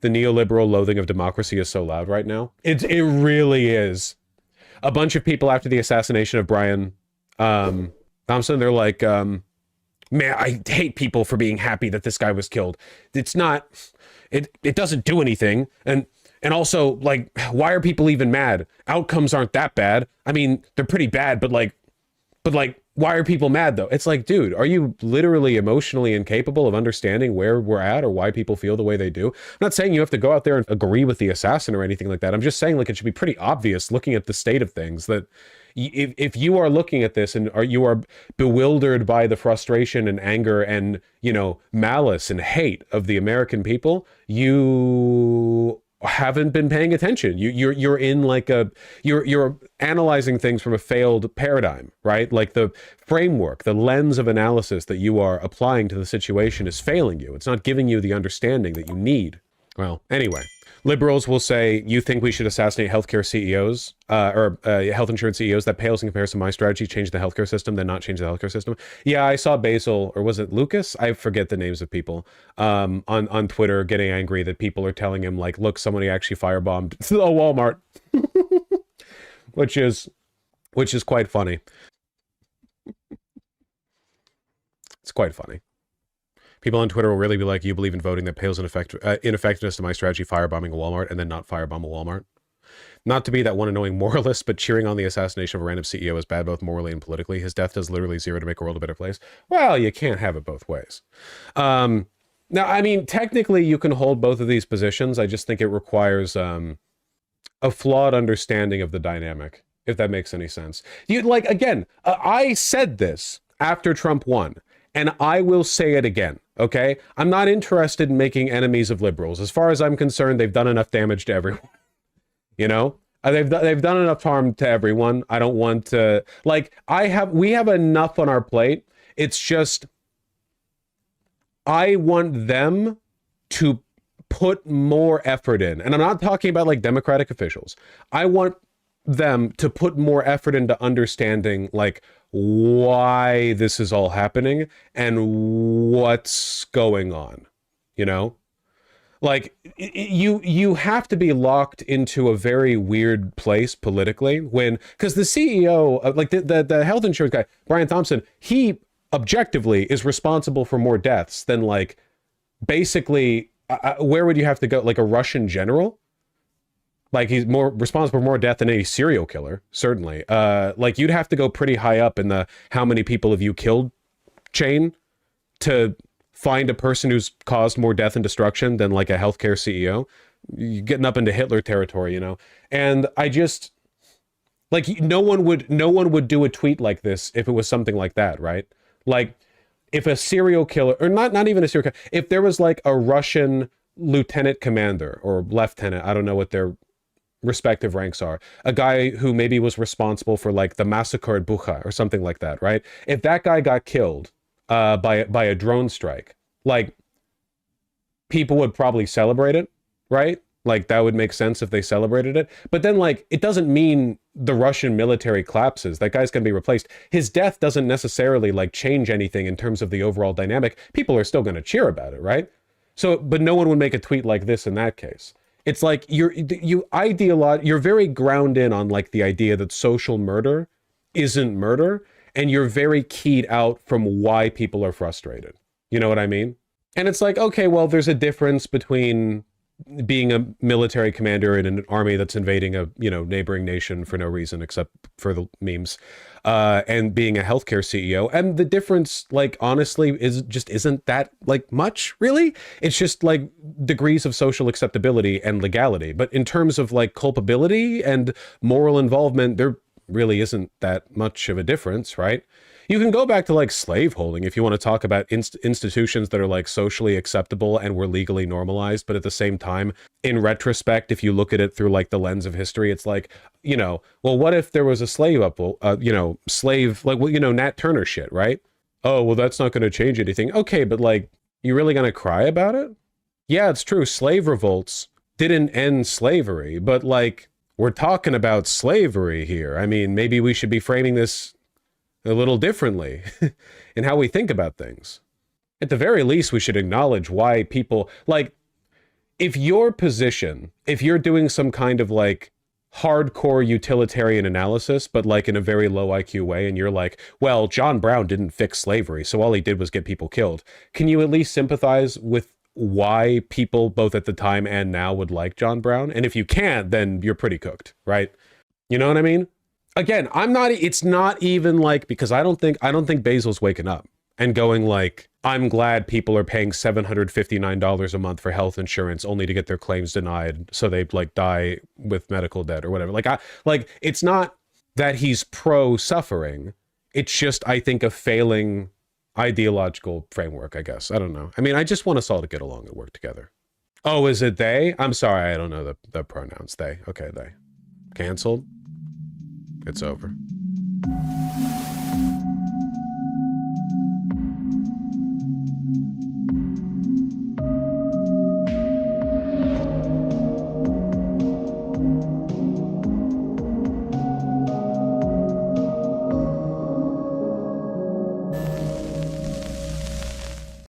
the neoliberal loathing of democracy is so loud right now. It really is. A bunch of people after the assassination of Brian Thompson, they're like, man, I hate people for being happy that this guy was killed. It's not, it doesn't do anything. And also, like, why are people even mad? Outcomes aren't that bad. I mean, they're pretty bad, but like, why are people mad though? It's like, dude, are you literally emotionally incapable of understanding where we're at or why people feel the way they do? I'm not saying you have to go out there and agree with the assassin or anything like that. I'm just saying, like, it should be pretty obvious looking at the state of things that if you are looking at this and you are bewildered by the frustration and anger and, you know, malice and hate of the American people, you haven't been paying attention. You're in like you're analyzing things from a failed paradigm, right? Like the framework, the lens of analysis that you are applying to the situation is failing you. It's not giving you the understanding that you need. Well, anyway, liberals will say, you think we should assassinate healthcare CEOs or health insurance CEOs? That pales in comparison to my strategy, change the healthcare system, then not change the healthcare system. Yeah, I saw Basil, or was it Lucas? I forget the names of people on Twitter getting angry that people are telling him, like, look, somebody actually firebombed a Walmart, which is quite funny. It's quite funny. People on Twitter will really be like, you believe in voting that pales in ineffectiveness to my strategy, firebombing a Walmart, and then not firebomb a Walmart. Not to be that one annoying moralist, but cheering on the assassination of a random CEO is bad both morally and politically. His death does literally zero to make a world a better place. Well, you can't have it both ways. Now, I mean, technically you can hold both of these positions. I just think it requires a flawed understanding of the dynamic, if that makes any sense. Like, again, I said this after Trump won, and I will say it again. Okay, I'm not interested in making enemies of liberals. As far as I'm concerned, they've done enough damage to everyone. You know, they've done enough harm to everyone. I don't want to, like, we have enough on our plate. It's just, I want them to put more effort in. And I'm not talking about like Democratic officials. I want them to put more effort into understanding, like, why this is all happening and what's going on, you know? Like, you have to be locked into a very weird place politically when, because the CEO, like the health insurance guy, Brian Thompson, he objectively is responsible for more deaths than, like, basically, where would you have to go? Like a Russian general? Like, he's more responsible for more death than any serial killer, certainly. Like, you'd have to go pretty high up in the how many people have you killed chain to find a person who's caused more death and destruction than, like, a healthcare CEO. You're getting up into Hitler territory, you know? And I just, like, no one would do a tweet like this if it was something like that, right? Like, if a serial killer, or not even a serial killer, if there was, like, a Russian lieutenant commander or lieutenant, I don't know what their respective ranks are, a guy who maybe was responsible for, like, the massacre at Bucha or something like that, right? If that guy got killed by a drone strike, like, people would probably celebrate it, right? Like, that would make sense if they celebrated it. But then, like, it doesn't mean the Russian military collapses. That guy's gonna be replaced. His death doesn't necessarily, like, change anything in terms of the overall dynamic. People are still gonna cheer about it, right? So, but no one would make a tweet like this in that case. It's like you're very ground in on, like, the idea that social murder isn't murder, and you're very keyed out from why people are frustrated. You know what I mean? And it's like, okay, well, there's a difference between being a military commander in an army that's invading a, you know, neighboring nation for no reason except for the memes, and being a healthcare CEO. And the difference, like, honestly, isn't that, like, much, really. It's just, like, degrees of social acceptability and legality. But in terms of, like, culpability and moral involvement, there really isn't that much of a difference, right? You can go back to, like, slaveholding if you want to talk about institutions that are, like, socially acceptable and were legally normalized, but at the same time, in retrospect, if you look at it through, like, the lens of history, it's like, you know, well, what if there was a slave like, well, you know, Nat Turner shit, right? Oh, well, that's not going to change anything. Okay, but, like, you really gonna cry about it? Yeah, it's true, slave revolts didn't end slavery, but, like, we're talking about slavery here. I mean, maybe we should be framing this a little differently in how we think about things. At the very least, we should acknowledge why people, like, if your position, if you're doing some kind of like hardcore utilitarian analysis, but like in a very low IQ way, and you're like, well, John Brown didn't fix slavery, so all he did was get people killed. Can you at least sympathize with why people both at the time and now would like John Brown? And if you can't, then you're pretty cooked, right? You know what I mean? Again, it's not even like, because I don't think Basil's waking up and going like, I'm glad people are paying $759 a month for health insurance only to get their claims denied so they like die with medical debt or whatever. Like it's not that he's pro suffering. It's just, I think, a failing ideological framework, I guess. I don't know. I mean, I just want us all to get along and work together. Oh, is it they? I'm sorry, I don't know the pronouns. They. Okay, they. Canceled. It's over.